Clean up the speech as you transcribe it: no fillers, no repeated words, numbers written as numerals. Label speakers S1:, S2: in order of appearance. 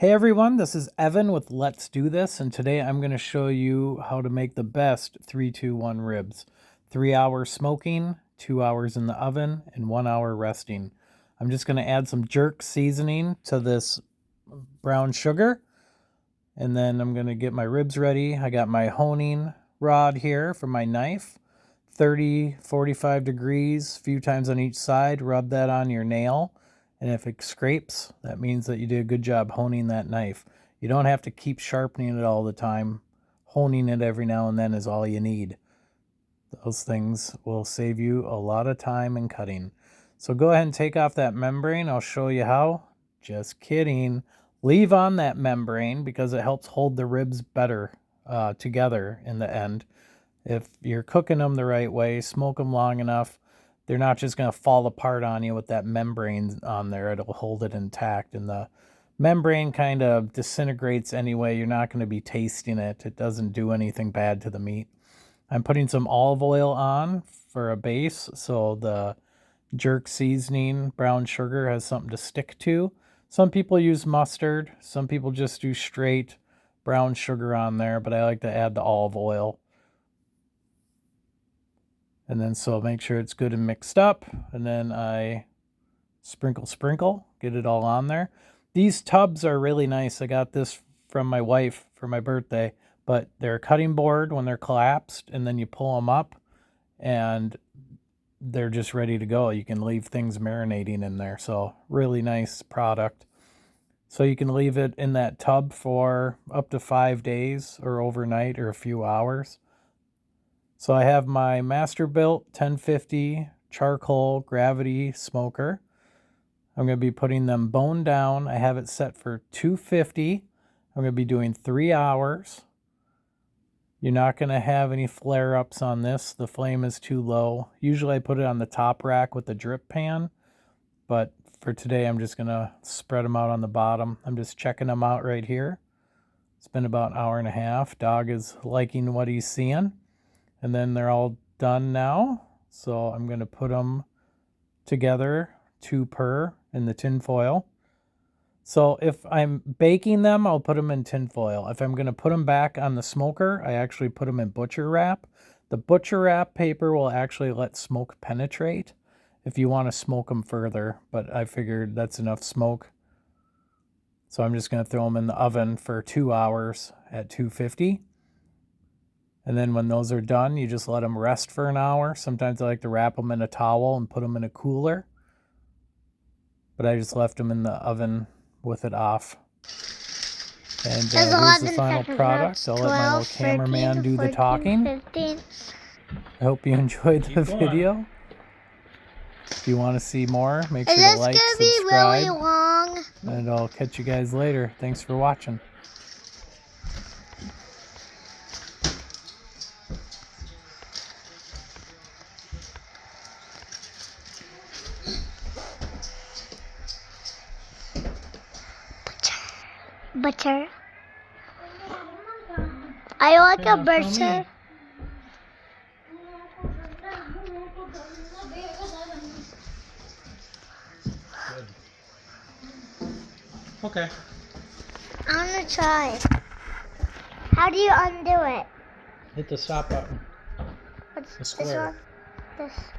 S1: Hey everyone, this is Evan with Let's Do This, and today I'm going to show you how to make the best 3-2-1 ribs. 3 hours smoking, 2 hours in the oven, and 1 hour resting. I'm just going to add some jerk seasoning to this brown sugar, and then I'm going to get my ribs ready. I got my honing rod here for my knife, 30-45 degrees, a few times on each side. Rub that on your nail. And if it scrapes, that means that you did a good job honing that knife. You don't have to keep sharpening it all the time. Honing it every now and then is all you need. Those things will save you a lot of time in cutting. So go ahead and take off that membrane. I'll show you how. Just kidding. Leave on that membrane because it helps hold the ribs better together in the end. If you're cooking them the right way, smoke them long enough, they're not just going to fall apart on you with that membrane on there. It'll hold it intact. And the membrane kind of disintegrates anyway. You're not going to be tasting it. It doesn't do anything bad to the meat. I'm putting some olive oil on for a base, so the jerk seasoning, brown sugar, has something to stick to. Some people use mustard. Some people just do straight brown sugar on there, but I like to add the olive oil. And then so make sure it's good and mixed up. And then I sprinkle, get it all on there. These tubs are really nice. I got this from my wife for my birthday, but they're a cutting board when they're collapsed, and then you pull them up and they're just ready to go. You can leave things marinating in there. So really nice product. So you can leave it in that tub for up to 5 days or overnight or a few hours. So I have my Masterbuilt 1050 charcoal gravity smoker. I'm going to be putting them bone down. I have it set for 250. I'm going to be doing 3 hours. You're not going to have any flare-ups on this. The flame is too low. Usually I put it on the top rack with the drip pan, but for today I'm just going to spread them out on the bottom. I'm just checking them out right here. It's been about an hour and a half. Dog is liking what he's seeing. And then they're all done now. So I'm going to put them together, 2 per, in the tin foil. So if I'm baking them, I'll put them in tin foil. If I'm going to put them back on the smoker, I actually put them in butcher wrap. The butcher wrap paper will actually let smoke penetrate if you want to smoke them further. But I figured that's enough smoke. So I'm just going to throw them in the oven for 2 hours at 250. And then when those are done, you just let them rest for an hour. Sometimes I like to wrap them in a towel and put them in a cooler. But I just left them in the oven with it off. And here's the final product. I'll let my little cameraman do the talking.
S2: 15.
S1: I hope you enjoyed the video. If you want to see more, make sure to like, subscribe.
S2: Be really long.
S1: And I'll catch you guys later. Thanks for watching.
S2: Butter. I like a butter.
S1: Good. Okay.
S2: I'm gonna try. How do you undo it?
S1: Hit the stop button.
S2: What's
S1: The square.
S2: this one? This.